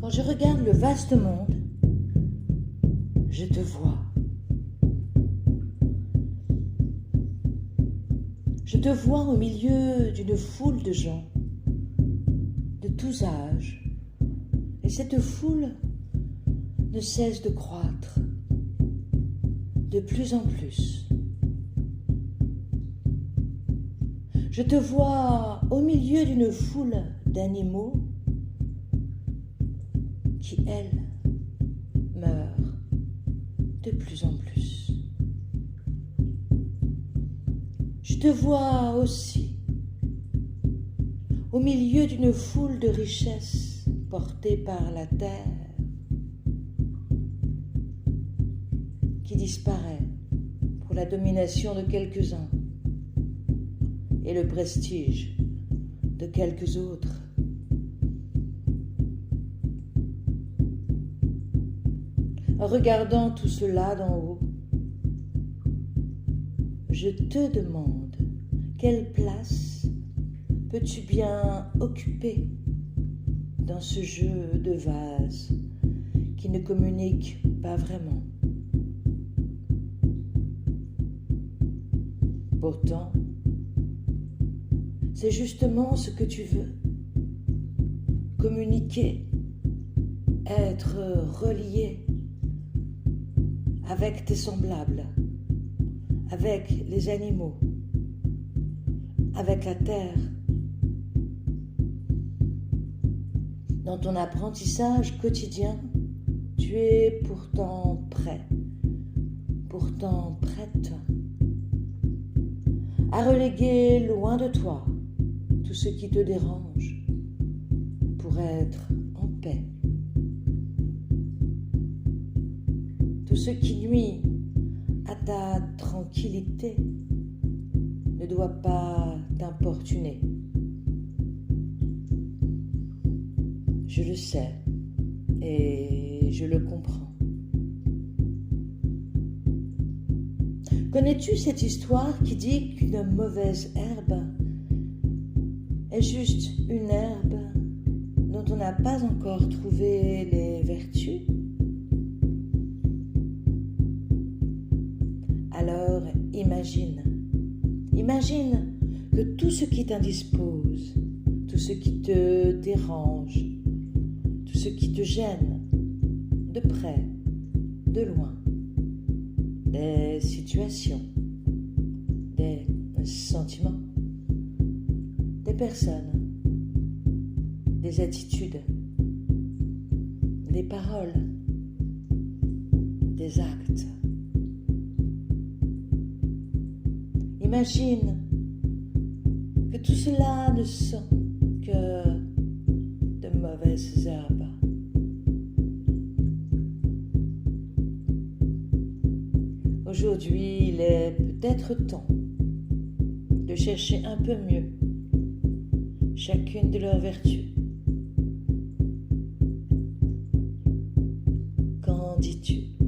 Quand je regarde le vaste monde, je te vois. Je te vois au milieu d'une foule de gens, de tous âges, et cette foule ne cesse de croître, de plus en plus. Je te vois au milieu d'une foule d'animaux qui, elles, meurent de plus en plus. Je te vois aussi au milieu d'une foule de richesses portées par la terre qui disparaît pour la domination de quelques-uns et le prestige de quelques autres. En regardant tout cela d'en haut, je te demande quelle place peux-tu bien occuper dans ce jeu de vases qui ne communique pas vraiment. Pourtant, c'est justement ce que tu veux. Communiquer, être relié avec tes semblables, avec les animaux, avec la terre. Dans ton apprentissage quotidien, tu es pourtant prêt, pourtant prête à reléguer loin de toi tout ce qui te dérange pour être en paix. Tout ce qui nuit à ta tranquillité ne doit pas t'importuner. Je le sais et je le comprends. Connais-tu cette histoire qui dit qu'une mauvaise herbe est juste une herbe dont on n'a pas encore trouvé les vertus? Alors imagine que tout ce qui t'indispose, tout ce qui te dérange, tout ce qui te gêne, de près, de loin, des situations, des sentiments, des personnes, des attitudes, des paroles, des actes. Imagine que tout cela ne sont que de mauvaises herbes. Aujourd'hui, il est peut-être temps de chercher un peu mieux chacune de leurs vertus. Qu'en dis-tu ?